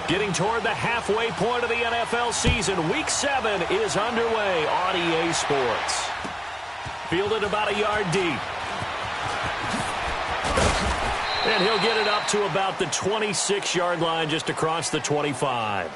Getting toward the halfway point of the NFL season. Week 7 is underway on EA Sports. Fielded about a yard deep. And he'll get it up to about the 26-yard line, just across the 25.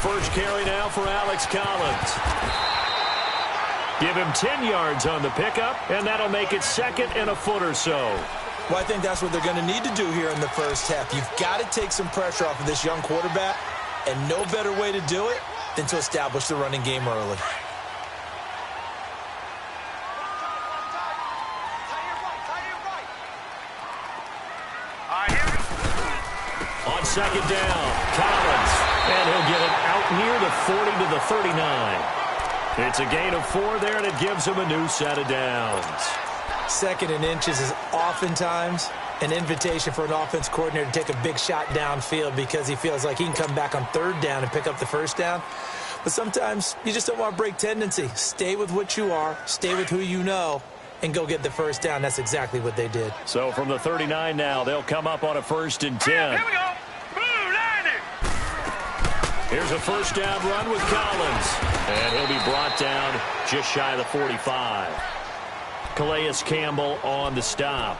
First carry now for Alex Collins. Give him 10 yards on the pickup, and that'll make it second and a foot or so. Well, I think that's what they're going to need to do here in the first half. You've got to take some pressure off of this young quarterback, and no better way to do it than to establish the running game early. On second down, Collins. And he'll get it out near the 40 to the 39. It's a gain of 4 there, and it gives him a new set of downs. Second and inches is oftentimes an invitation for an offense coordinator to take a big shot downfield because he feels like he can come back on third down and pick up the first down. But sometimes you just don't want to break tendency. Stay with what you are, stay with who you know, and go get the first down. That's exactly what they did. So from the 39 now, they'll come up on a 1st and 10. Here we go. Here's a first down run with Collins. And he'll be brought down just shy of the 45. Calais Campbell on the stop.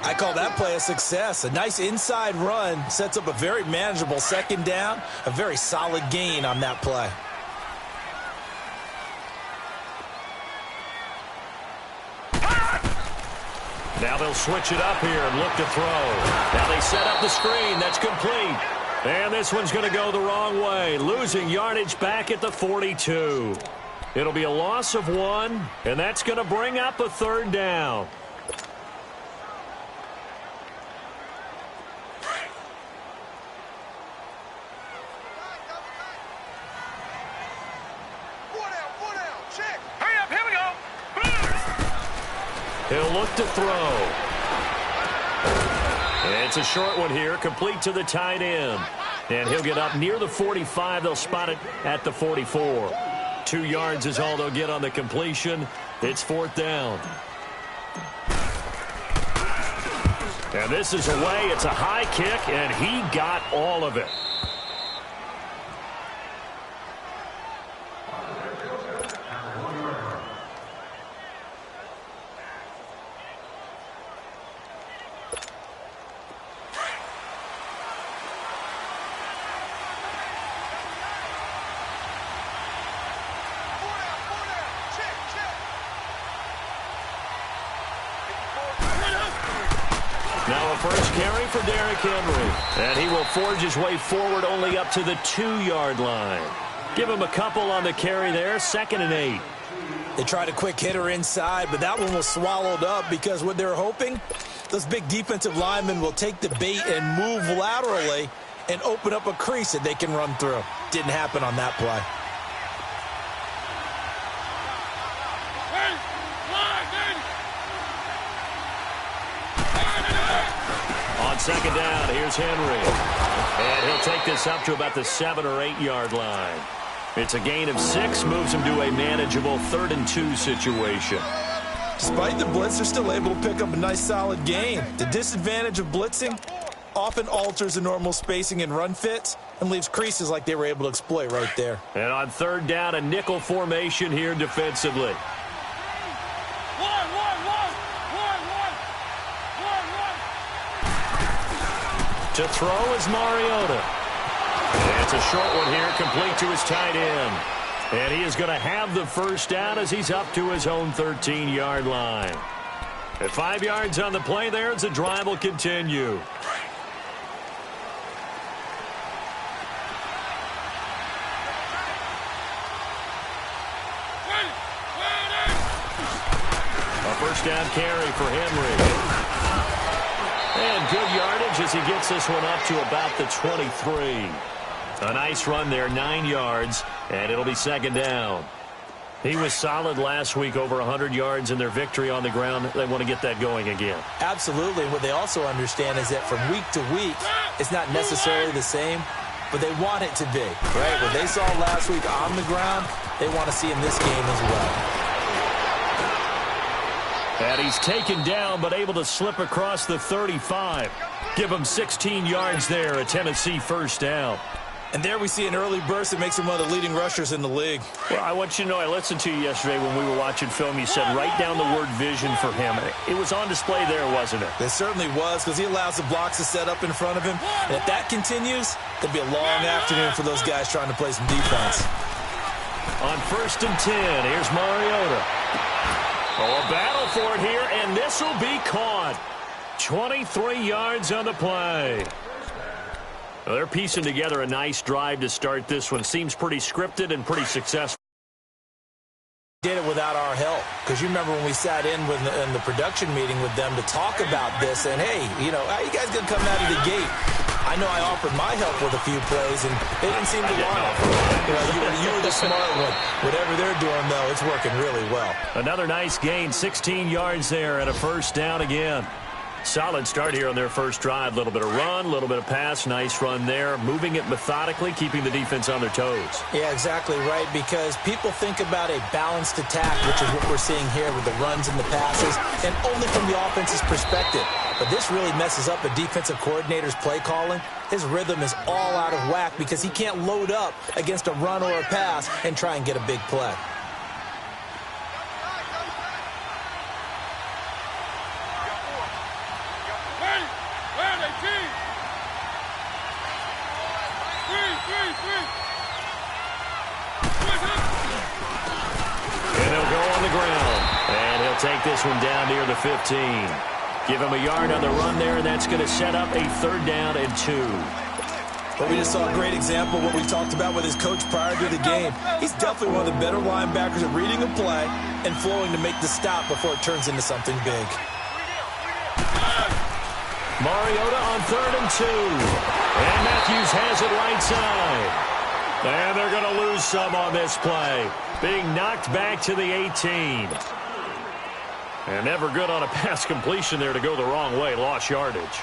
I call that play a success. A nice inside run sets up a very manageable second down. A very solid gain on that play. Now they'll switch it up here and look to throw. Now they set up the screen. That's complete. And this one's going to go the wrong way, losing yardage back at the 42. It'll be a loss of 1, and that's going to bring up a 3rd down. Hurry up, here we go. He'll look to throw. It's a short one here, complete to the tight end. And he'll get up near the 45. They'll spot it at the 44. 2 yards is all they'll get on the completion. It's 4th down. And this is away. It's a high kick, and he got all of it. Now a first carry for Derrick Henry. And he will forge his way forward only up to the 2-yard line. Give him a couple on the carry there. 2nd and 8. They tried a quick hitter inside, but that one was swallowed up because what they're hoping, those big defensive linemen will take the bait and move laterally and open up a crease that they can run through. Didn't happen on that play. On second down, here's Henry. And he'll take this up to about the 7 or 8 yard line. It's a gain of 6, moves him to a manageable 3rd and 2 situation. Despite the blitz, they're still able to pick up a nice solid gain. The disadvantage of blitzing often alters the normal spacing and run fits and leaves creases like they were able to exploit right there. And on 3rd down, a nickel formation here defensively. To throw is Mariota. And it's a short one here, complete to his tight end. And he is going to have the first down as he's up to his own 13-yard line. At 5 yards on the play there, as the drive will continue. A first down carry for Henry. And good yardage as he gets this one up to about the 23. A nice run there, 9 yards, and it'll be second down. He was solid last week, over 100 yards in their victory on the ground. They want to get that going again. Absolutely. What they also understand is that from week to week, it's not necessarily the same, but they want it to be, right? What they saw last week on the ground, they want to see in this game as well. And he's taken down, but able to slip across the 35. Give him 16 yards there, a Tennessee first down. And there we see an early burst that makes him one of the leading rushers in the league. Well, I want you to know, I listened to you yesterday when we were watching film. You said write down the word vision for him. It was on display there, wasn't it? It certainly was, because he allows the blocks to set up in front of him. And if that continues, it'll be a long afternoon for those guys trying to play some defense. On 1st and 10, here's Mariota. Oh, a battle for it here, and this will be caught. 23 yards on the play. Well, they're piecing together a nice drive to start this one. Seems pretty scripted and pretty successful. Did it without our help, because you remember when we sat in the production meeting with them to talk about this, and hey, you know, how you guys gonna come out of the gate? I know I offered my help with a few plays, and they didn't seem to want it. You were the smart one. Whatever they're doing, though, it's working really well. Another nice gain, 16 yards there, and a first down again. Solid start here on their first drive. A little bit of run, a little bit of pass. Nice run there. Moving it methodically, keeping the defense on their toes. Yeah, exactly right, because people think about a balanced attack, which is what we're seeing here with the runs and the passes, and only from the offense's perspective. But this really messes up a defensive coordinator's play calling. His rhythm is all out of whack because he can't load up against a run or a pass and try and get a big play. And he'll go on the ground. And he'll take this one down near the 15. Give him a yard on the run there, and that's going to set up a 3rd down and 2. But we just saw a great example of what we talked about with his coach prior to the game. He's definitely one of the better linebackers at reading a play and flowing to make the stop before it turns into something big. Mariota on 3rd and 2. And Matthews has it right side. And they're going to lose some on this play. Being knocked back to the 18. And never good on a pass completion there to go the wrong way. Lost yardage.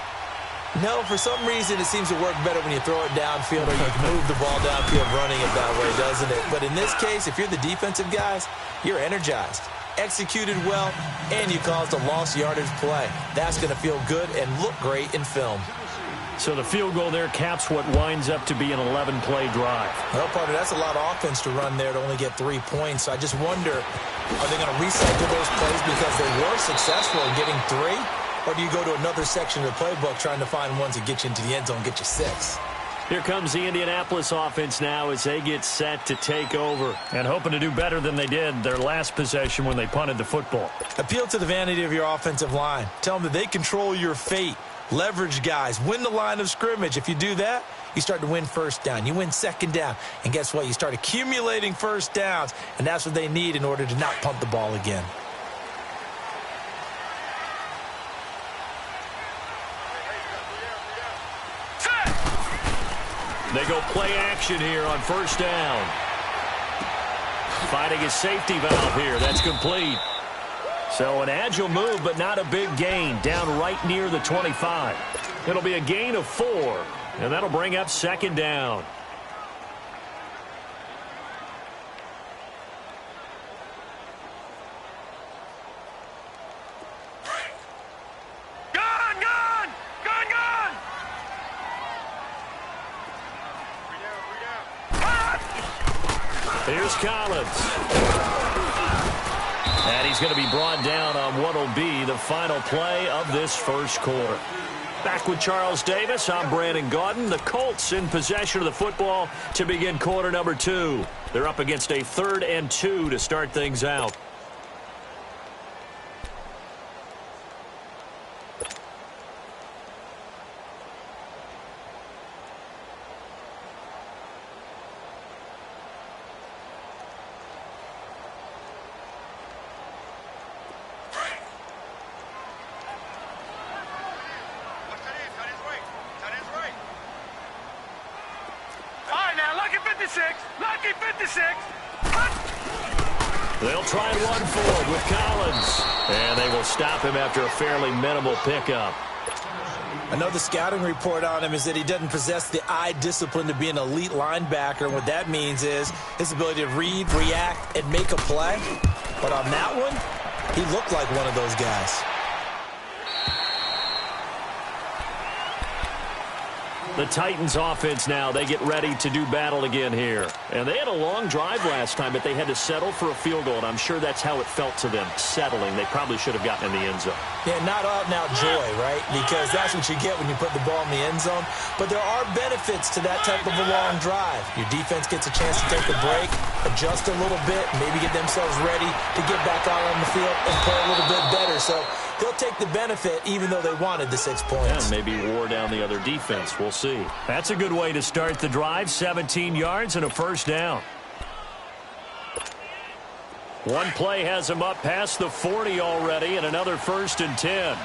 No, for some reason it seems to work better when you throw it downfield or you can move the ball downfield running it that way, doesn't it? But in this case, if you're the defensive guys, you're energized, executed well, and you caused a lost yardage play. That's going to feel good and look great in film. So the field goal there caps what winds up to be an 11-play drive. Well, partner, that's a lot of offense to run there to only get 3 points. So I just wonder, are they going to recycle those plays because they were successful in getting 3? Or do you go to another section of the playbook trying to find ones that get you into the end zone and get you 6? Here comes the Indianapolis offense now as they get set to take over and hoping to do better than they did their last possession when they punted the football. Appeal to the vanity of your offensive line. Tell them that they control your fate. Leverage guys. Win the line of scrimmage. If you do that, you start to win 1st down. You win 2nd down. And guess what? You start accumulating 1st downs. And that's what they need in order to not punt the ball again. They go play action here on 1st down. Finding a safety valve here. That's complete. So an agile move, but not a big gain. Down right near the 25. It'll be a gain of 4. And that'll bring up 2nd down. Here's Collins. And he's going to be brought down on what will be the final play of this 1st quarter. Back with Charles Davis, I'm Brandon Gaudin. The Colts in possession of the football to begin quarter number 2. They're up against a 3rd and 2 to start things out. Lucky 56. They'll try and run forward with Collins. And they will stop him after a fairly minimal pickup. I know the scouting report on him is that he doesn't possess the eye discipline to be an elite linebacker. And what that means is his ability to read, react, and make a play. But on that one, he looked like one of those guys. The Titans offense now, they get ready to do battle again here. And they had a long drive last time, but they had to settle for a field goal, and I'm sure that's how it felt to them, settling. They probably should have gotten in the end zone. Yeah, not out and out joy, right? Because that's what you get when you put the ball in the end zone. But there are benefits to that type of a long drive. Your defense gets a chance to take a break, adjust a little bit, maybe get themselves ready to get back out on the field and play a little bit better. So they'll take the benefit even though they wanted the 6 points. Yeah, maybe wore down the other defense. We'll see. That's a good way to start the drive. 17 yards and a first down. One play has him up past the 40 already, and another 1st and 10.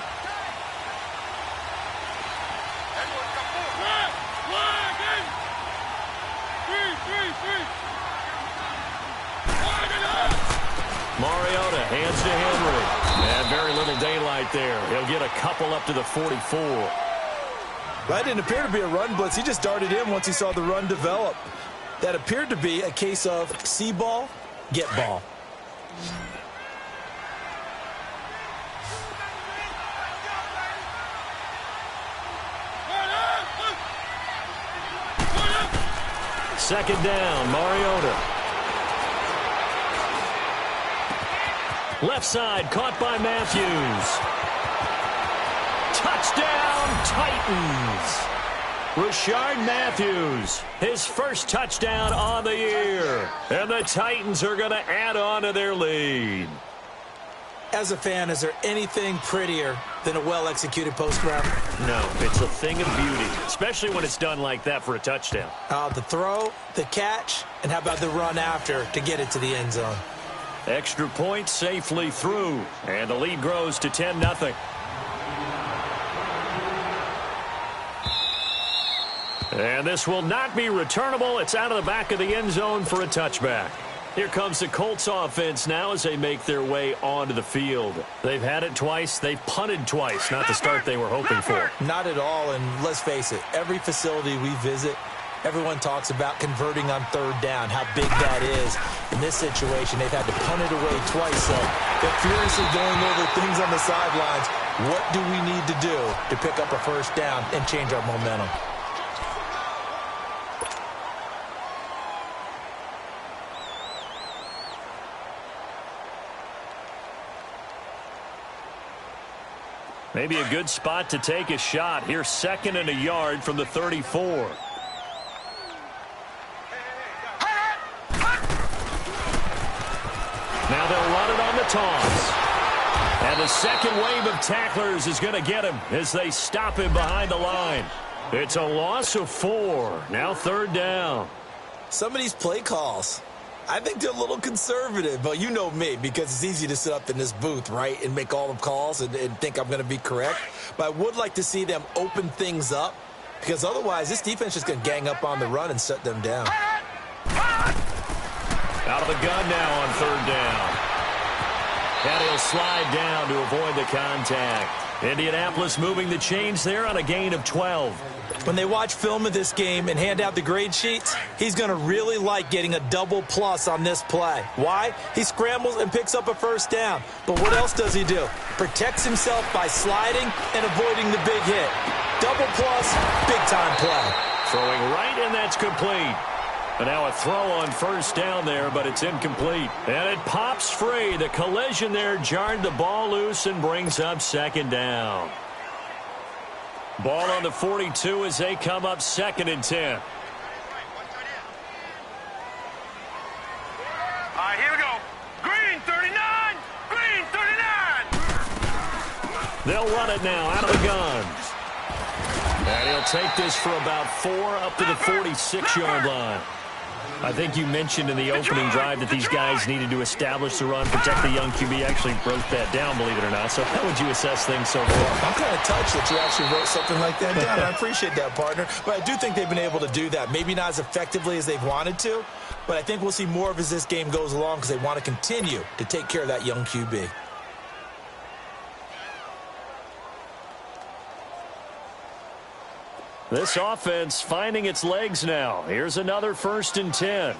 Mariota hands to Henry. And very little daylight there. He'll get a couple up to the 44. That didn't appear to be a run blitz. He just darted in once he saw the run develop. That appeared to be a case of see ball, get ball. Second down, Mariota. Left side, caught by Matthews. Touchdown, Titans. Rashard Matthews, his first touchdown on the year. And the Titans are going to add on to their lead. As a fan, is there anything prettier than a well-executed post route? No, it's a thing of beauty, especially when it's done like that for a touchdown. The throw, the catch, and how about the run after to get it to the end zone? Extra point safely through, and the lead grows to 10-0. And this will not be returnable. It's out of the back of the end zone for a touchback. Here comes the Colts offense now as they make their way onto the field. They've had it twice. They've punted twice. Not the start they were hoping for. Not at all, and let's face it, every facility we visit, everyone talks about converting on 3rd down, how big that is. In this situation, they've had to punt it away twice, so they're furiously going over things on the sidelines. What do we need to do to pick up a 1st down and change our momentum? Maybe a good spot to take a shot. Here, 2nd and a yard from the 34. Now they'll run it on the toss. And the second wave of tacklers is going to get him as they stop him behind the line. It's a loss of 4. Now 3rd down. Some of these play calls, I think they're a little conservative, but you know me, because it's easy to sit up in this booth, right, and make all the calls and think I'm going to be correct. But I would like to see them open things up, because otherwise this defense is going to gang up on the run and shut them down. Out of the gun now on 3rd down. And he'll slide down to avoid the contact. Indianapolis moving the chains there on a gain of 12. When they watch film of this game and hand out the grade sheets, he's going to really like getting a double plus on this play. Why? He scrambles and picks up a 1st down. But what else does he do? Protects himself by sliding and avoiding the big hit. Double plus, big-time play. Throwing right, and that's complete. And now a throw on 1st down there, but it's incomplete. And it pops free. The collision there jarred the ball loose and brings up 2nd down. Ball on the 42 as they come up 2nd and 10. All right, here we go. Green 39. Green 39. They'll run it now out of the gun. And he'll take this for about 4 up to the 46-yard line. I think you mentioned in the opening drive that these guys needed to establish the run, protect the young QB. Actually wrote that down, believe it or not. So how would you assess things so far? I'm kind of touched that you actually wrote something like that down. I appreciate that, partner. But I do think they've been able to do that. Maybe not as effectively as they've wanted to, but I think we'll see more of as this game goes along because they want to continue to take care of that young QB. This offense finding its legs now. Here's another 1st and 10.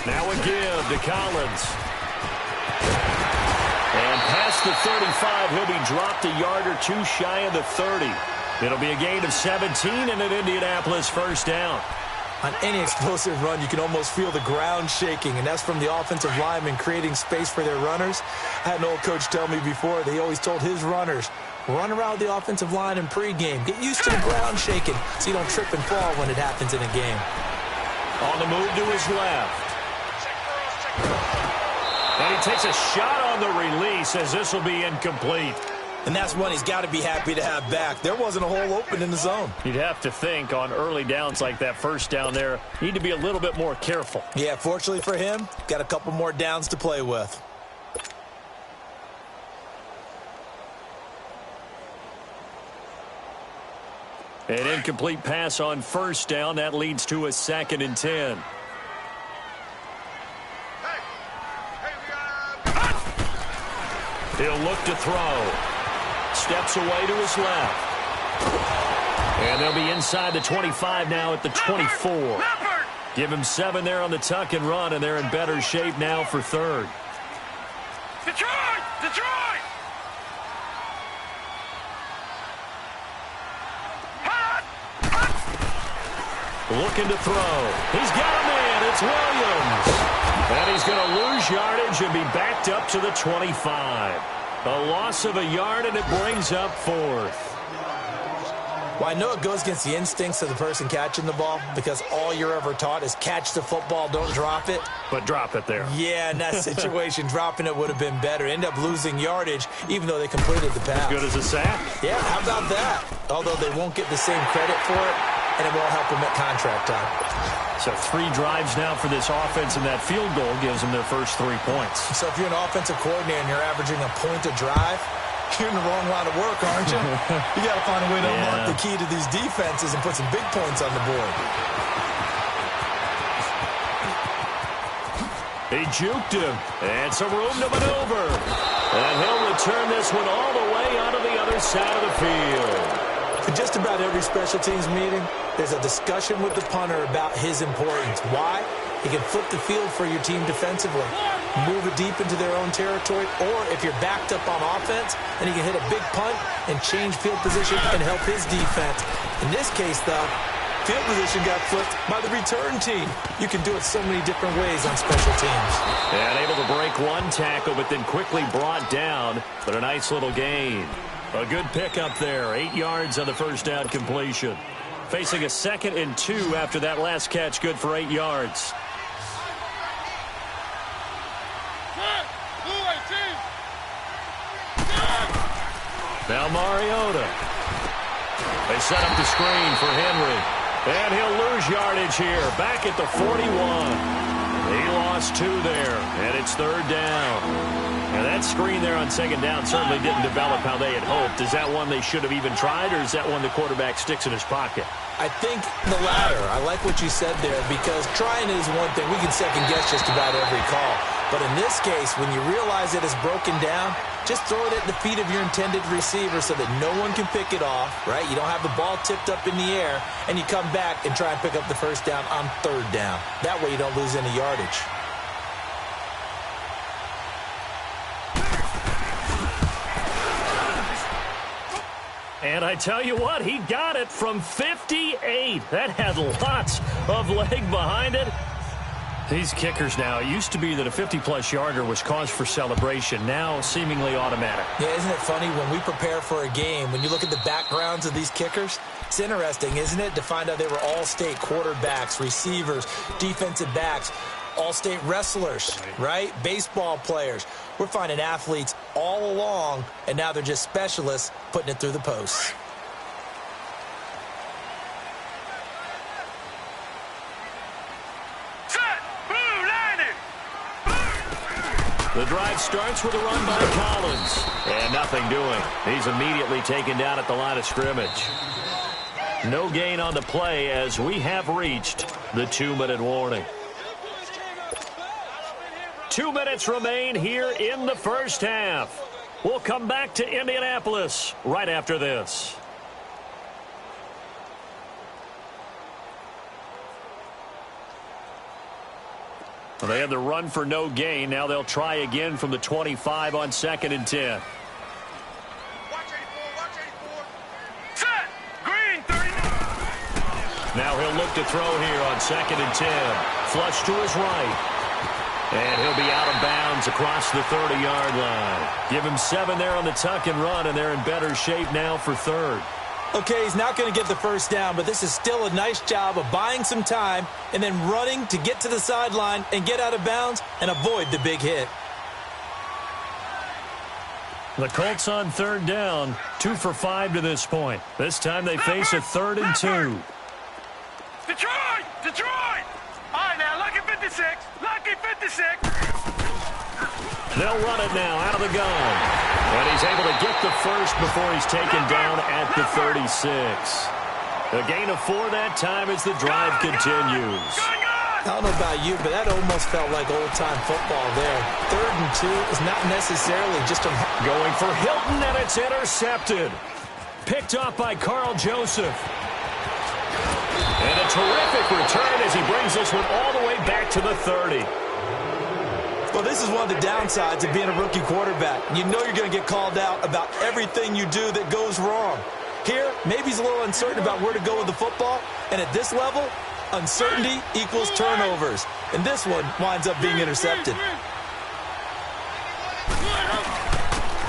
Now a give to Collins. And past the 35, he'll be dropped a yard or two shy of the 30. It'll be a gain of 17 and an Indianapolis 1st down. On any explosive run, you can almost feel the ground shaking, and that's from the offensive linemen creating space for their runners. I had an old coach tell me before, they always told his runners, run around the offensive line in pregame. Get used to the ground shaking so you don't trip and fall when it happens in a game. On the move to his left. And he takes a shot on the release as this will be incomplete. And that's one he's got to be happy to have back. There wasn't a hole open in the zone. You'd have to think on early downs like that 1st down there, need to be a little bit more careful. Yeah, fortunately for him, got a couple more downs to play with. An incomplete pass on 1st down. That leads to a 2nd and 10. He'll look to throw. Steps away to his left. And they'll be inside the 25 now at the 24. Give him 7 there on the tuck and run, and they're in better shape now for 3rd. Detroit! Detroit! Looking to throw. He's got a man. It's Williams. And he's going to lose yardage and be backed up to the 25. A loss of a yard, and it brings up 4th. Well, I know it goes against the instincts of the person catching the ball because all you're ever taught is catch the football, don't drop it. But drop it there. Yeah, in that situation, dropping it would have been better. End up losing yardage, even though they completed the pass. Good as a sack. Yeah, how about that? Although they won't get the same credit for it, and it won't help them at contract time. So 3 drives now for this offense, and that field goal gives them their first 3 points. So if you're an offensive coordinator and you're averaging a point a drive, you're in the wrong line of work, aren't you? You got to find a way to unlock the key to these defenses and put some big points on the board. He juked him, and some room to maneuver. And he'll return this one all the way onto the other side of the field. In just about every special teams meeting, there's a discussion with the punter about his importance. Why? He can flip the field for your team defensively, move it deep into their own territory, or if you're backed up on offense, then he can hit a big punt and change field position and help his defense. In this case, though, field position got flipped by the return team. You can do it so many different ways on special teams. And able to break one tackle, but then quickly brought down, but a nice little gain. A good pickup there, 8 yards on the 1st down completion. Facing a 2nd and 2 after that last catch, good for 8 yards. Now Mariota. They set up the screen for Henry. And he'll lose yardage here, back at the 41. He lost 2 there, and it's 3rd down. Now that screen there on 2nd down certainly didn't develop how they had hoped. Is that one they should have even tried, or is that one the quarterback sticks in his pocket? I think the latter. I like what you said there because trying is one thing. We can second-guess just about every call. But in this case, when you realize it is broken down, just throw it at the feet of your intended receiver so that no one can pick it off, right? You don't have the ball tipped up in the air, and you come back and try and pick up the 1st down on 3rd down. That way you don't lose any yardage. And I tell you what, he got it from 58. That had lots of leg behind it. These kickers now, it used to be that a 50-plus yarder was cause for celebration. Now, seemingly automatic. Yeah, isn't it funny? When we prepare for a game, when you look at the backgrounds of these kickers, it's interesting, isn't it, to find out they were all-state quarterbacks, receivers, defensive backs. all-state wrestlers, right? Baseball players. We're finding athletes all along, and now they're just specialists putting it through the posts. The drive starts with a run by Collins. And nothing doing. He's immediately taken down at the line of scrimmage. No gain on the play as we have reached the 2-minute warning. 2 minutes remain here in the first half. We'll come back to Indianapolis right after this. Well, they had the run for no gain. Now they'll try again from the 25 on 2nd and 10. Set! Green, 39. Now he'll look to throw here on 2nd and 10. Flush to his right. And he'll be out of bounds across the 30-yard line. Give him 7 there on the tuck and run, and they're in better shape now for 3rd. Okay, he's not going to get the first down, but this is still a nice job of buying some time and then running to get to the sideline and get out of bounds and avoid the big hit. The Colts on 3rd down, 2 for 5 to this point. This time they face a 3rd and 2. Detroit! Detroit! All right, now, lucky 56. Lucky 56. They'll run it now out of the gun. And he's able to get the first before he's taken down at the 36. A gain of 4 that time as the drive continues. I don't know about you, but that almost felt like old-time football there. 3rd and 2 is not necessarily just a... Going for Hilton, and it's intercepted. Picked off by Carl Joseph. And a terrific return as he brings this one all the way back to the 30. Well, this is one of the downsides of being a rookie quarterback. You know you're going to get called out about everything you do that goes wrong. Here, maybe he's a little uncertain about where to go with the football. And at this level, uncertainty equals turnovers. And this one winds up being intercepted.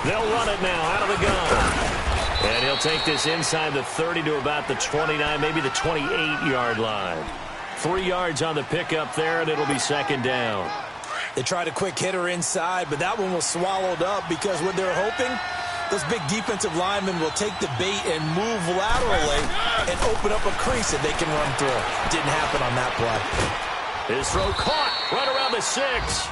They'll run it now out of the gun. And he'll take this inside the 30 to about the 29, maybe the 28-yard line. 3 yards on the pickup there, and it'll be 2nd down. They tried a quick hitter inside, but that one was swallowed up because what they're hoping, those big defensive linemen will take the bait and move laterally and open up a crease that they can run through. Didn't happen on that play. His throw caught right around the 6.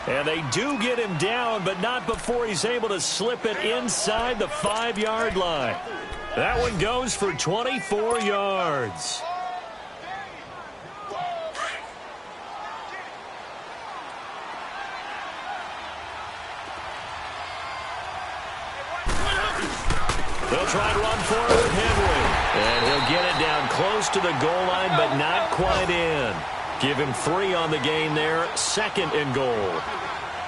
And they do get him down, but not before he's able to slip it inside the 5-yard line. That one goes for 24 yards. They'll try to run forward with Henry. And he'll get it down close to the goal line, but not quite in. Give him 3 on the gain there, 2nd and goal.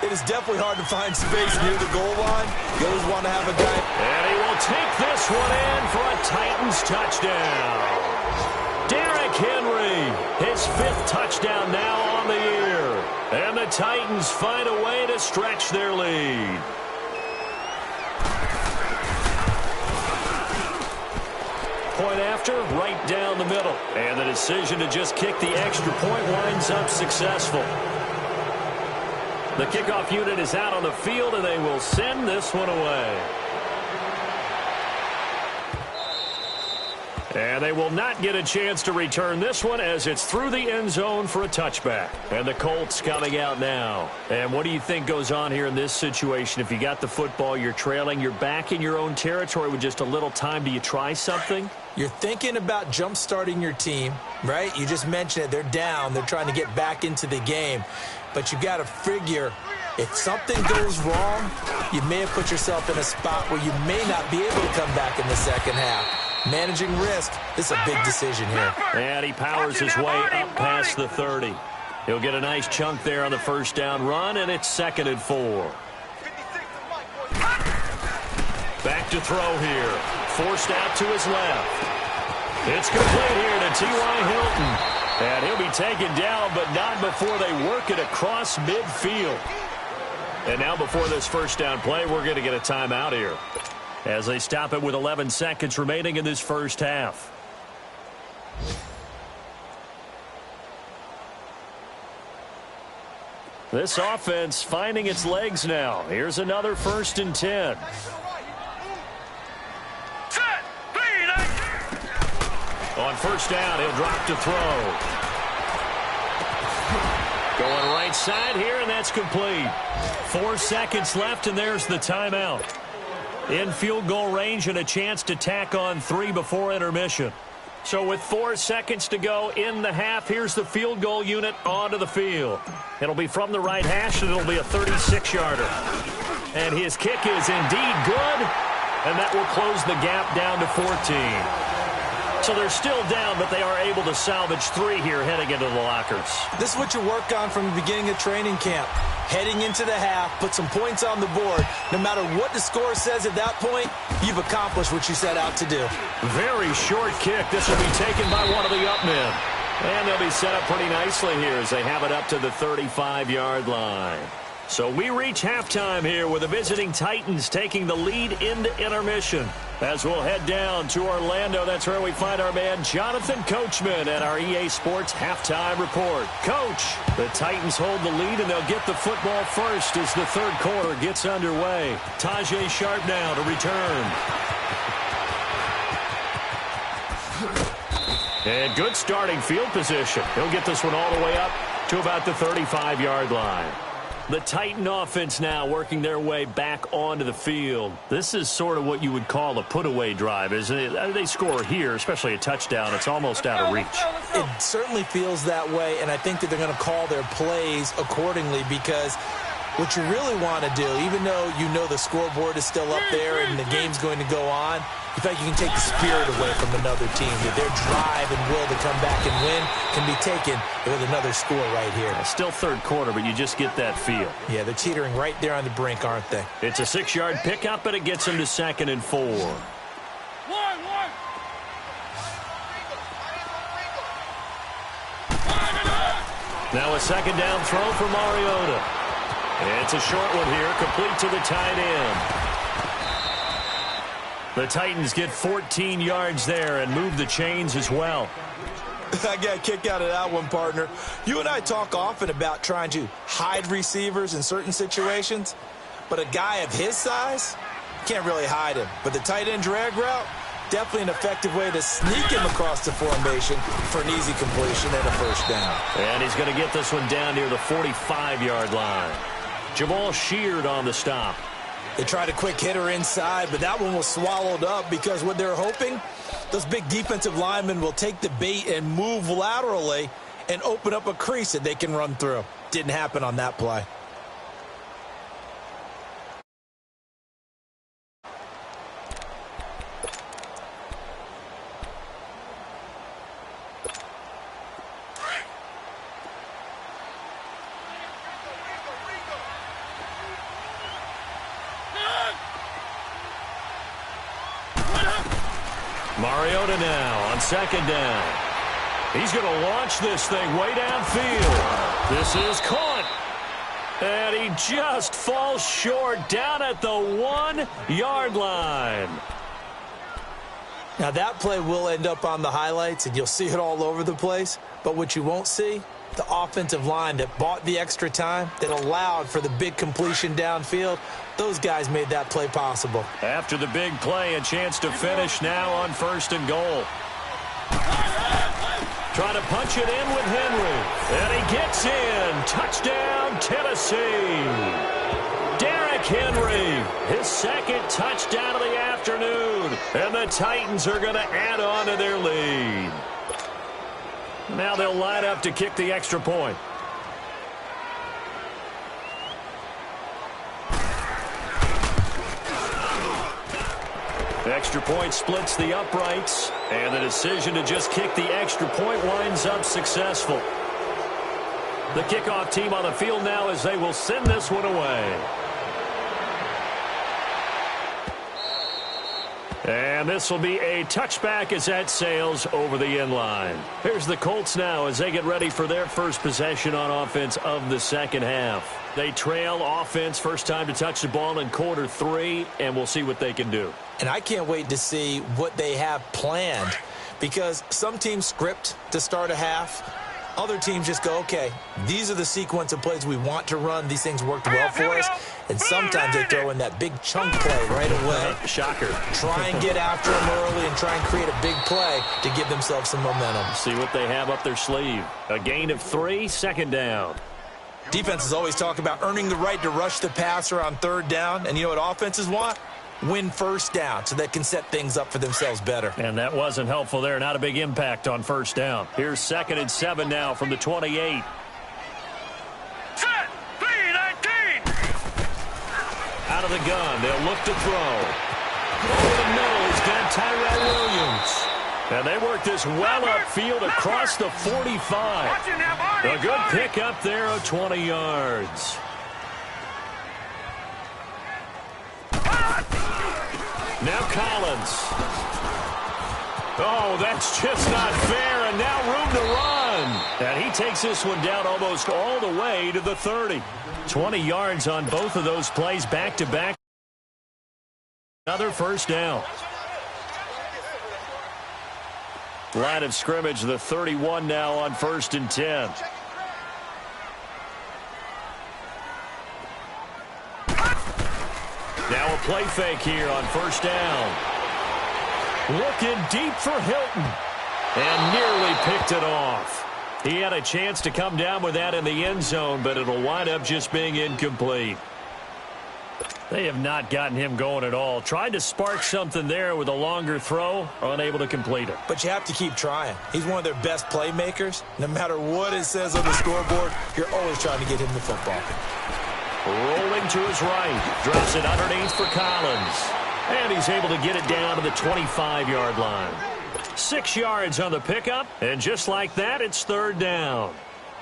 It is definitely hard to find space near the goal line. You always want to have a guy. And he will take this one in for a Titans touchdown. Derrick Henry, his 5th touchdown now on the year. And the Titans find a way to stretch their lead. Point after, right down the middle. And the decision to just kick the extra point winds up successful. The kickoff unit is out on the field, and they will send this one away. And they will not get a chance to return this one as it's through the end zone for a touchback. And the Colts coming out now. And what do you think goes on here in this situation? If you got the football, you're trailing, you're back in your own territory with just a little time. Do you try something? You're thinking about jump-starting your team, right? You just mentioned it. They're down. They're trying to get back into the game. But you got to figure if something goes wrong, you may have put yourself in a spot where you may not be able to come back in the second half. Managing risk, this is a big decision here. And he powers his way up past the 30. He'll get a nice chunk there on the first down run, and it's 2nd and 4. Back to throw here. Forced out to his left. It's complete here to T.Y. Hilton. And he'll be taken down, but not before they work it across midfield. And now before this first down play, we're going to get a timeout here as they stop it with 11 seconds remaining in this first half. This offense finding its legs now. Here's another 1st and 10. Set. Lead. On 1st down, he'll drop to throw. Going right side here, and that's complete. 4 seconds left, and there's the timeout. In field goal range and a chance to tack on 3 before intermission. So with 4 seconds to go in the half, here's the field goal unit onto the field. It'll be from the right hash, and it'll be a 36-yarder. And his kick is indeed good, and that will close the gap down to 14. So they're still down, but they are able to salvage 3 here heading into the lockers. This is what you work on from the beginning of training camp. Heading into the half, put some points on the board. No matter what the score says at that point, you've accomplished what you set out to do. Very short kick. This will be taken by one of the up men. And they'll be set up pretty nicely here as they have it up to the 35-yard line. So we reach halftime here with the visiting Titans taking the lead into intermission. As we'll head down to Orlando, that's where we find our man Jonathan Coachman at our EA Sports Halftime Report. Coach, the Titans hold the lead, and they'll get the football first as the 3rd quarter gets underway. Tajay Sharp now to return. And good starting field position. He'll get this one all the way up to about the 35-yard line. The Titan offense now working their way back onto the field. This is sort of what you would call a put-away drive, isn't it? They score here, especially a touchdown. It's almost out of reach. It certainly feels that way, and I think that they're going to call their plays accordingly because what you really want to do, even though you know the scoreboard is still up there and the game's going to go on, you feel like you can take the spirit away from another team, that their drive and will to come back and win can be taken with another score right here. Still 3rd quarter, but you just get that feel. Yeah, they're teetering right there on the brink, aren't they? It's a 6-yard pickup, but it gets them to 2nd and 4. Now a 2nd down throw for Mariota. It's a short one here, complete to the tight end. The Titans get 14 yards there and move the chains as well. I got a kick out of that one, partner. You and I talk often about trying to hide receivers in certain situations, but a guy of his size, can't really hide him. But the tight end drag route, definitely an effective way to sneak him across the formation for an easy completion and a 1st down. And he's going to get this one down near the 45-yard line. Jamal Sheard on the stop. They tried a quick hitter inside, but that one was swallowed up because what they're hoping, those big defensive linemen will take the bait and move laterally and open up a crease that they can run through. Didn't happen on that play. Mariota now on 2nd down. He's going to launch this thing way downfield. This is caught. And he just falls short down at the 1-yard line. Now that play will end up on the highlights, and you'll see it all over the place. But what you won't see, the offensive line that bought the extra time, that allowed for the big completion downfield, those guys made that play possible. After the big play, a chance to finish now on 1st and goal. Trying to punch it in with Henry. And he gets in. Touchdown, Tennessee. Derrick Henry, his 2nd touchdown of the afternoon. And the Titans are going to add on to their lead. Now they'll line up to kick the extra point. The extra point splits the uprights, and the decision to just kick the extra point winds up successful. The kickoff team on the field now as they will send this one away. And this will be a touchback as that sails over the end line. Here's the Colts now as they get ready for their first possession on offense of the 2nd half. They trail offense, first time to touch the ball in quarter 3, and we'll see what they can do. And I can't wait to see what they have planned, because some teams script to start a half. Other teams just go, okay, these are the sequence of plays we want to run. These things worked well for us. And sometimes they throw in that big chunk play right away. Shocker. Try and get after them early and try and create a big play to give themselves some momentum. See what they have up their sleeve. A gain of 3, second down. Defenses always talk about earning the right to rush the passer on third down. And you know what offenses want? Win first down so they can set things up for themselves better. And that wasn't helpful there. Not a big impact on first down. Here's 2nd and 7 now from the 28. Set. 3-19. Out of the gun. They'll look to throw. Over the middle, he's got Tyrell Williams. And they work this well upfield across the 45. A good pick up there of 20 yards. Now Collins. Oh, that's just not fair, and now room to run. And he takes this one down almost all the way to the 30. 20 yards on both of those plays back-to-back. Another first down. Line of scrimmage, the 31 now on 1st and 10. Now a play fake here on first down. Looking deep for Hilton. And nearly picked it off. He had a chance to come down with that in the end zone, but it'll wind up just being incomplete. They have not gotten him going at all. Tried to spark something there with a longer throw, unable to complete it. But you have to keep trying. He's one of their best playmakers. No matter what it says on the scoreboard, you're always trying to get him the football. Rolling to his right. Drops it underneath for Collins. And he's able to get it down to the 25-yard line. 6 yards on the pickup, and just like that, it's third down.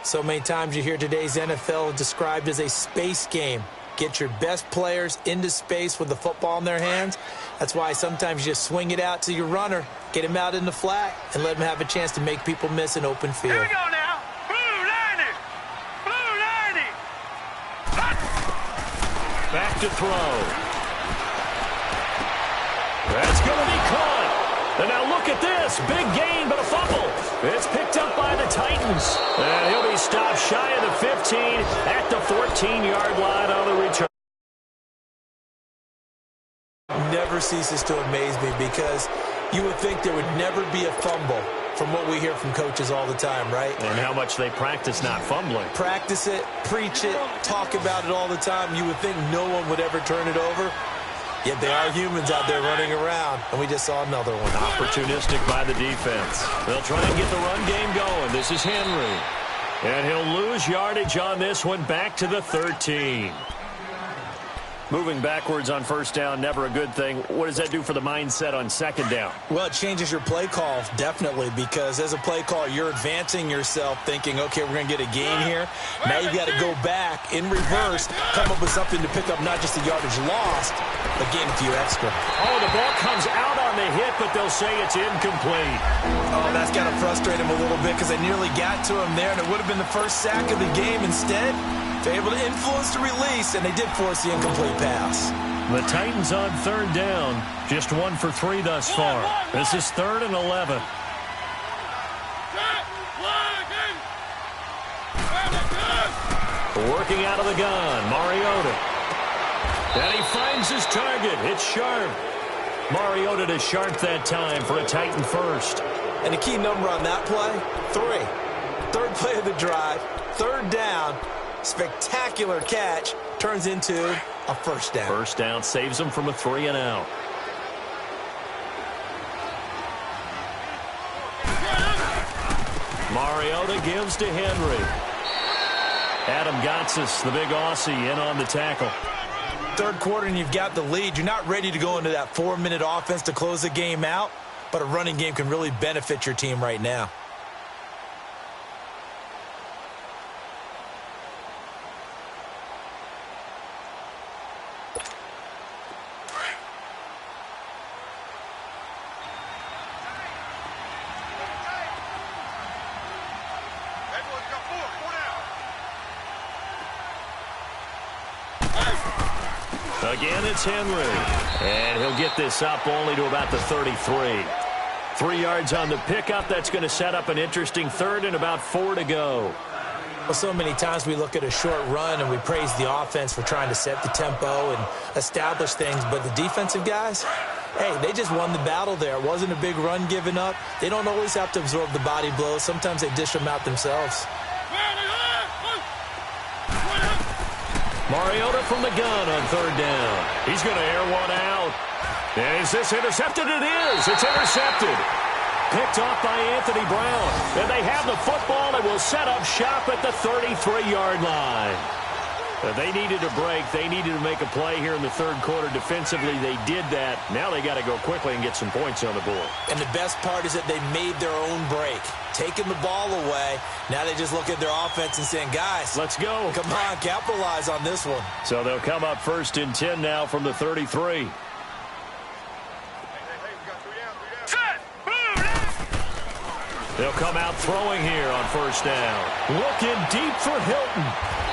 So many times you hear today's NFL described as a space game. Get your best players into space with the football in their hands. That's why sometimes you just swing it out to your runner, get him out in the flat, and let him have a chance to make people miss an open field. Here we go now. Blue 90. Blue 90. Back to throw. That's going to be caught. And now look at this. Big gain, but a fumble. It's picked up by the Titans. And he'll be stopped shy of the 15 at the 14-yard line on the return. Never ceases to amaze me because you would think there would never be a fumble from what we hear from coaches all the time, right? And how much they practice not fumbling. Practice it, preach it, talk about it all the time. You would think no one would ever turn it over. Yet they are humans out there running around, and we just saw another one. Opportunistic by the defense. They'll try and get the run game going. This is Henry. And he'll lose yardage on this one back to the 13. Moving backwards on first down, never a good thing. What does that do for the mindset on second down? Well, it changes your play call, definitely, because as a play call, you're advancing yourself thinking, okay, we're going to get a gain here. Now you've got to go back in reverse, come up with something to pick up not just the yardage lost, but gain a few extra. Oh, the ball comes out on the hit, but they'll say it's incomplete. Oh, that's got to frustrate him a little bit because they nearly got to him there, and it would have been the first sack of the game. Instead, they're able to influence the release, and they did force the incomplete pass. The Titans on third down, just 1 for 3 thus far. This is 3rd and 11. Working out of the gun, Mariota. And he finds his target. It's Sharp. Mariota to Sharp that time for a Titan first. And the key number on that play, 3. Third play of the drive, third down. Spectacular catch turns into a first down. First down saves him from a 3 and out. Mariota gives to Henry. Adam Gotsis, the big Aussie, in on the tackle. Third quarter and you've got the lead. You're not ready to go into that 4-minute offense to close the game out, but a running game can really benefit your team right now. Again, it's Henry. And he'll get this up only to about the 33. 3 yards on the pickup. That's going to set up an interesting third and about 4 to go. Well, so many times we look at a short run and we praise the offense for trying to set the tempo and establish things, but the defensive guys, hey, they just won the battle there. It wasn't a big run given up. They don't always have to absorb the body blows. Sometimes they dish them out themselves. Mariota from the gun on third down. He's going to air one out. Is this intercepted? It is. It's intercepted. Picked off by Anthony Brown. And they have the football and will set up shop at the 33-yard line. They needed a break. They needed to make a play here in the third quarter. Defensively, they did that. Now they got to go quickly and get some points on the board. And the best part is that they made their own break. Taking the ball away. Now they just look at their offense and saying, guys, let's go. Come on, capitalize on this one. So they'll come up 1st and 10 now from the 33. They'll come out throwing here on 1st down. Looking deep for Hilton.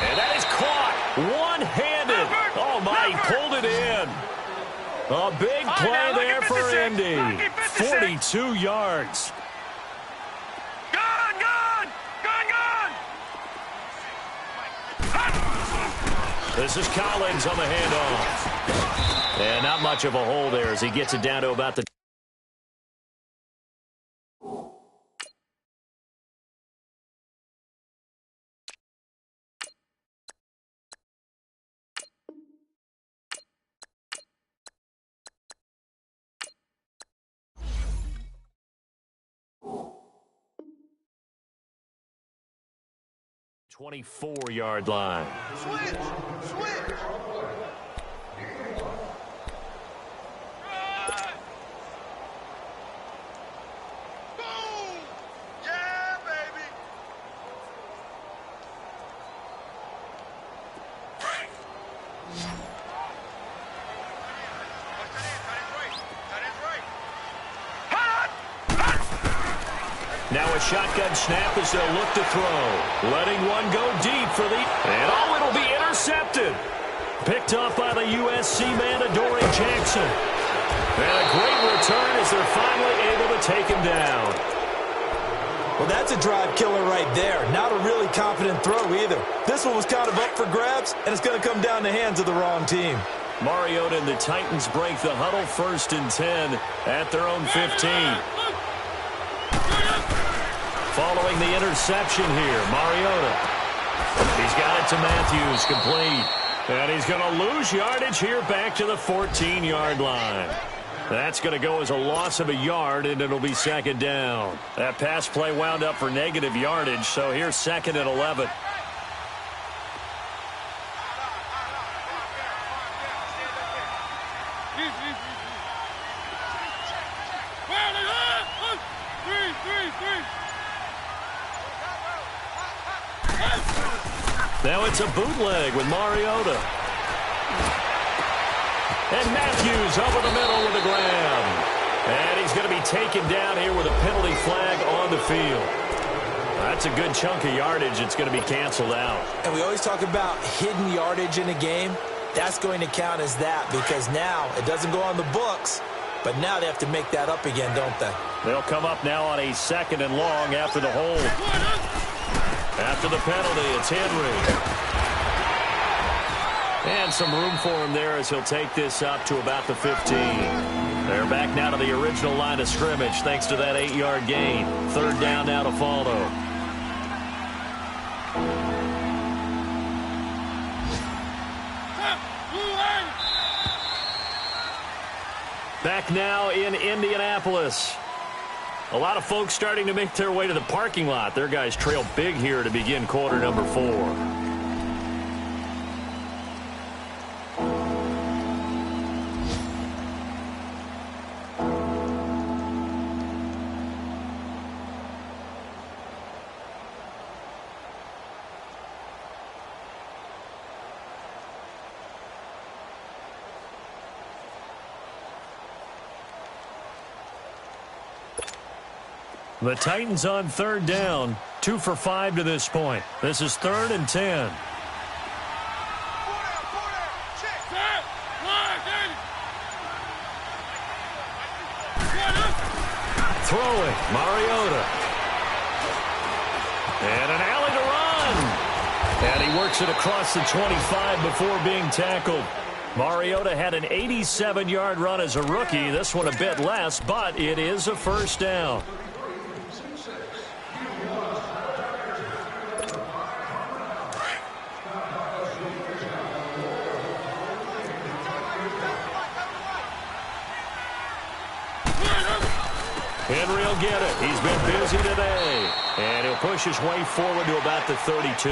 And that is caught. One-handed. Oh, my, he pulled it in. A big play there for Indy. 42 yards. This is Collins on the handoff. And not much of a hole there as he gets it down to about the 24-yard line. Switch! Boom! Yeah, baby! Now a shotgun snap as they'll look to throw. Letting one go deep for the... And oh, it'll be intercepted. Picked off by the USC man, Adoree Jackson. And a great return as they're finally able to take him down. Well, that's a drive killer right there. Not a really confident throw either. This one was kind of up for grabs, and it's going to come down the hands of the wrong team. Mariota and the Titans break the huddle 1st and 10 at their own 15. Following the interception here, Mariota. He's got it to Matthews, complete. And he's going to lose yardage here back to the 14-yard line. That's going to go as a loss of a yard, and it'll be 2nd down. That pass play wound up for negative yardage, so here's 2nd and 11. Now it's a bootleg with Mariota. And Matthews over the middle with a grab. And he's going to be taken down here with a penalty flag on the field. That's a good chunk of yardage. It's going to be canceled out. And we always talk about hidden yardage in a game. That's going to count as that because now it doesn't go on the books, but now they have to make that up again, don't they? They'll come up now on a 2nd and long after the hold. After the penalty, it's Henry. And some room for him there as he'll take this up to about the 15. They're back now to the original line of scrimmage thanks to that 8-yard gain. 3rd down now to follow. Back now in Indianapolis. A lot of folks starting to make their way to the parking lot. Their guys trail big here to begin quarter number 4. The Titans on 3rd down, 2 for 5 to this point. This is 3rd and 10. throwing, Mariota. And an alley to run. And he works it across the 25 before being tackled. Mariota had an 87-yard run as a rookie. This one a bit less, but it is a first down. Henry will get it. He's been busy today. And he'll push his way forward to about the 32.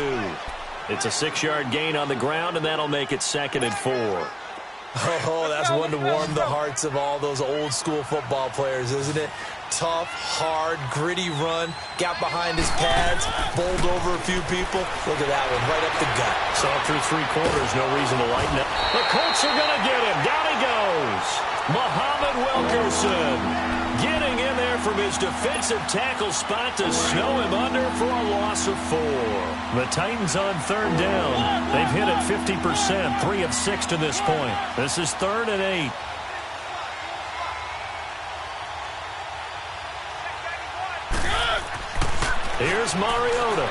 It's a 6-yard gain on the ground, and that'll make it 2nd and 4. Oh, that's one to warm the hearts of all those old-school football players, isn't it? Tough, hard, gritty run, got behind his pads, bowled over a few people. Look at that one, right up the gut. Saw through 3 quarters, no reason to lighten up. The Colts are going to get him. Down he goes. Muhammad Wilkerson getting in there from his defensive tackle spot to snow him under for a loss of 4. The Titans on 3rd down. They've hit it 50%, 3 of 6 to this point. This is 3rd and 8. Here's Mariota.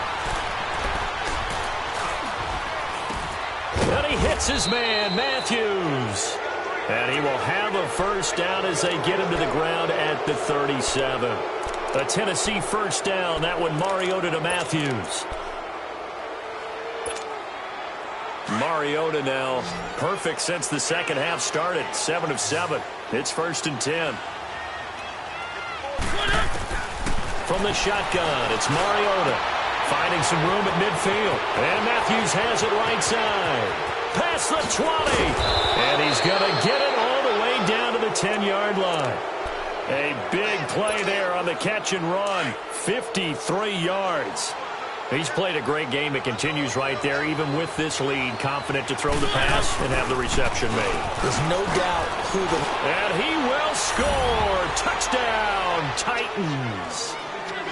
And he hits his man, Matthews. And he will have a first down as they get him to the ground at the 37. A Tennessee first down. That one Mariota to Matthews. Mariota now perfect since the second half started. 7 of 7. It's 1st and 10. From the shotgun, it's Mariota. Finding some room at midfield. And Matthews has it right side. Past the 20. And he's going to get it all the way down to the 10-yard line. A big play there on the catch and run. 53 yards. He's played a great game. It continues right there, even with this lead. Confident to throw the pass and have the reception made. There's no doubt who the... And he will score. Touchdown, Titans.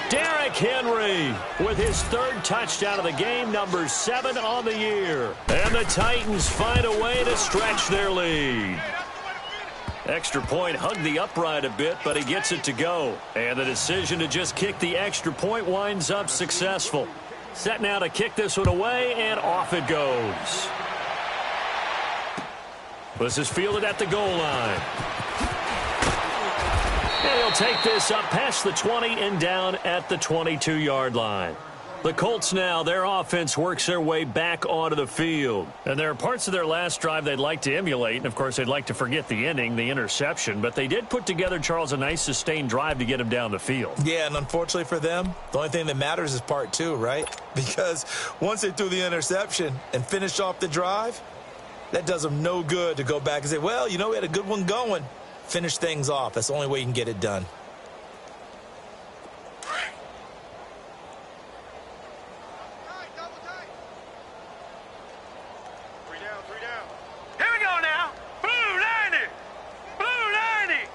Derrick Henry with his 3rd touchdown of the game, number 7 on the year. And the Titans find a way to stretch their lead. Extra point hugged the upright a bit, but he gets it to go. And the decision to just kick the extra point winds up successful. Set now to kick this one away, and off it goes. This is fielded at the goal line. And he'll take this up past the 20 and down at the 22-yard line. The Colts now, their offense works their way back onto the field. And there are parts of their last drive they'd like to emulate. And, of course, they'd like to forget the ending, the interception. But they did put together, Charles, a nice sustained drive to get him down the field. Yeah, and unfortunately for them, the only thing that matters is part 2, right? Because once they threw the interception and finished off the drive, that does them no good to go back and say, well, you know, we had a good one going. Finish things off. That's the only way you can get it done. Here we go now. Blue 90. Blue 90.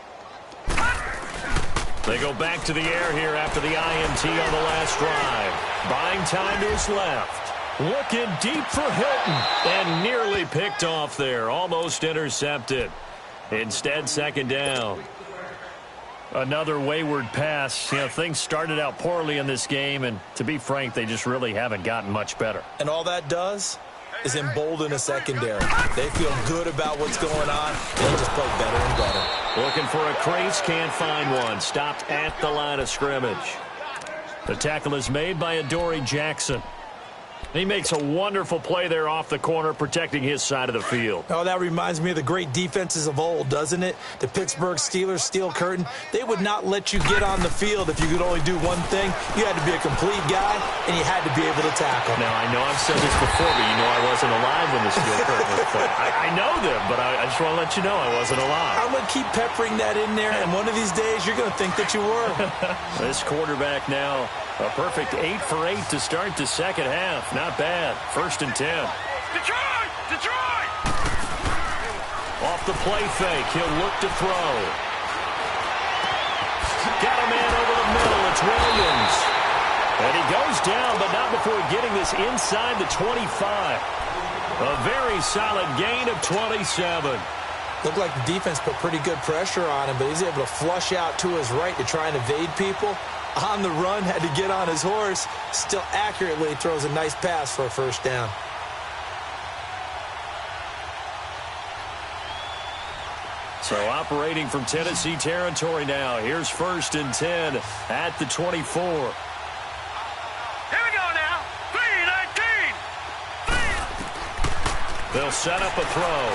They go back to the air here after the INT on the last drive. Buying time to his left. Looking deep for Hilton. And nearly picked off there. Almost intercepted. Instead, 2nd down. Another wayward pass. You know, things started out poorly in this game, and to be frank, they just really haven't gotten much better. And all that does is embolden a secondary. They feel good about what's going on. They just play better and better. Looking for a crease, can't find one. Stopped at the line of scrimmage. The tackle is made by Adoree Jackson. He makes a wonderful play there off the corner, protecting his side of the field. Oh, that reminds me of the great defenses of old, doesn't it? The Pittsburgh Steelers, steel curtain. They would not let you get on the field if you could only do one thing. You had to be a complete guy, and you had to be able to tackle. Now, I know I've said this before, but you know I wasn't alive when the steel curtain was put. I know them, but I just want to let you know I wasn't alive. I'm going to keep peppering that in there, and one of these days you're going to think that you were. This quarterback now, a perfect 8 for 8 to start the second half. Not bad. 1st and 10. Detroit! Detroit! Off the play fake. He'll look to throw. Got a man over the middle. It's Williams. And he goes down, but not before getting this inside the 25. A very solid gain of 27. Looked like the defense put pretty good pressure on him, but he's able to flush out to his right to try and evade people. On the run, had to get on his horse. Still accurately throws a nice pass for a first down. So operating from Tennessee territory now. Here's 1st and 10 at the 24. Here we go now. 3-19. They'll set up a throw.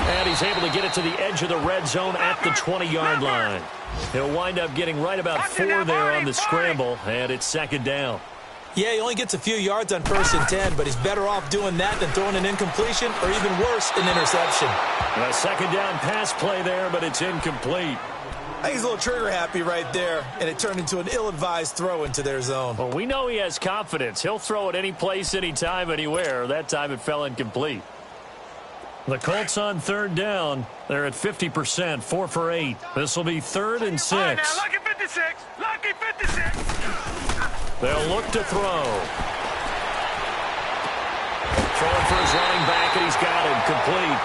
And he's able to get it to the edge of the red zone at the 20-yard line. He'll wind up getting right about 4 there on the scramble, and it's 2nd down. Yeah, he only gets a few yards on 1st and 10, but he's better off doing that than throwing an incompletion or even worse, an interception. A 2nd down pass play there, but it's incomplete. I think he's a little trigger happy right there, and it turned into an ill-advised throw into their zone. Well, we know he has confidence. He'll throw it any place, anytime, anywhere. That time it fell incomplete. The Colts on 3rd down. They're at 50%, 4 for 8. This will be 3rd and 6. All right, now, lucky 56. Lucky 56. They'll look to throw. Throwing for his running back, and he's got him complete.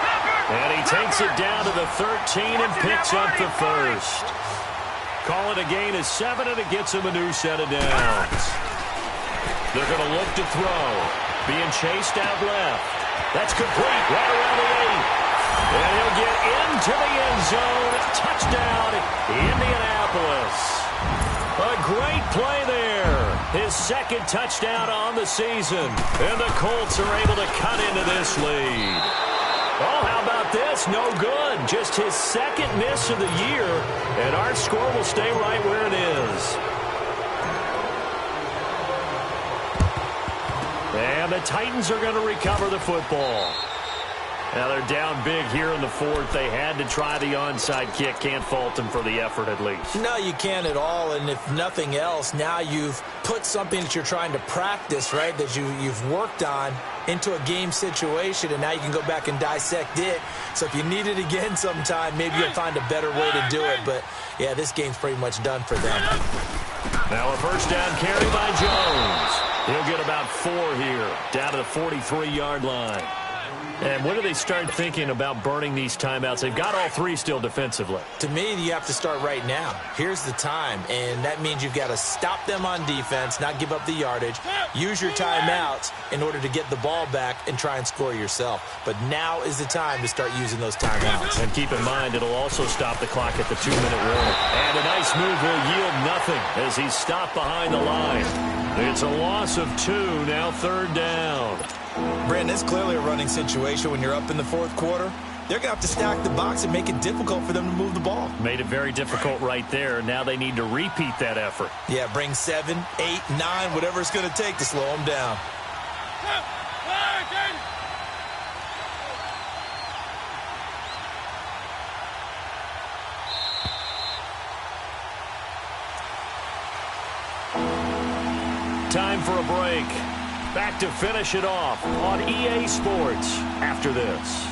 And he takes it down to the 13 and picks up the first. Call it a gain of 7, and it gets him a new set of downs. They're going to look to throw. Being chased out left. That's complete right around the 8. And he'll get into the end zone. Touchdown, Indianapolis. A great play there. His 2nd touchdown on the season. And the Colts are able to cut into this lead. Oh, how about this? No good. Just his 2nd miss of the year. And our score will stay right where it is. And the Titans are going to recover the football. Now they're down big here in the 4th. They had to try the onside kick. Can't fault them for the effort at least. No, you can't at all. And if nothing else, now you've put something that you're trying to practice, right, that you've worked on into a game situation, and now you can go back and dissect it. So if you need it again sometime, maybe you'll find a better way to do it. But, yeah, this game's pretty much done for them. Now a first down carry by Jones. He'll get about 4 here, down to the 43-yard line. And when do they start thinking about burning these timeouts? They've got all 3 still defensively. To me, you have to start right now. Here's the time, and that means you've got to stop them on defense, not give up the yardage, use your timeouts in order to get the ball back and try and score yourself. But now is the time to start using those timeouts. And keep in mind, it'll also stop the clock at the 2-minute warning. And a nice move will yield nothing as he's stopped behind the line. It's a loss of 2, now 3rd down. Brandon, it's clearly a running situation when you're up in the 4th quarter. They're going to have to stack the box and make it difficult for them to move the ball. Made it very difficult right there. Now they need to repeat that effort. Yeah, bring 7, 8, 9, whatever it's going to take to slow them down. Time for a break. Back to finish it off on EA Sports after this.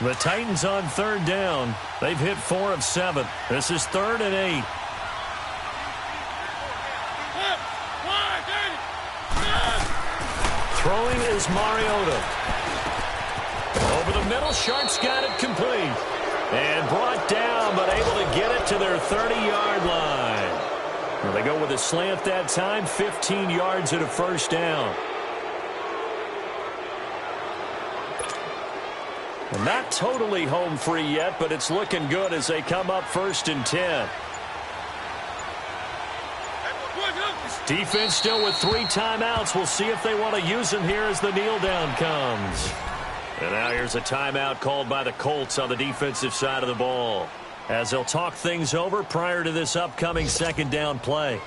The Titans on 3rd down. They've hit 4 of 7. This is 3rd and 8. Throwing is Mariota. Over the middle, Sharp's got it complete. And brought down, but able to get it to their 30-yard line. Well, they go with a slant that time, 15 yards at a first down. And not totally home free yet, but it's looking good as they come up 1st and 10. Defense still with 3 timeouts. We'll see if they want to use them here as the kneel down comes. And now here's a timeout called by the Colts on the defensive side of the ball, as they'll talk things over prior to this upcoming 2nd down play.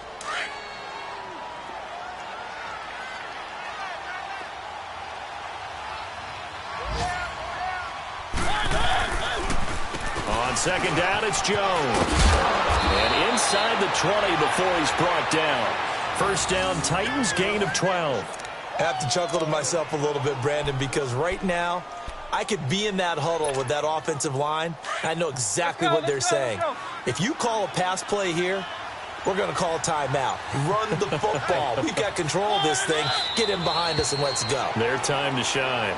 On 2nd down, it's Jones. And inside the 20 before he's brought down. First down, Titans, gain of 12. I have to chuckle to myself a little bit, Brandon, because right now I could be in that huddle with that offensive line. I know exactly what they're saying. If you call a pass play here, we're going to call timeout. Run the football. We've got control of this thing. Get him behind us and let's go. Their time to shine.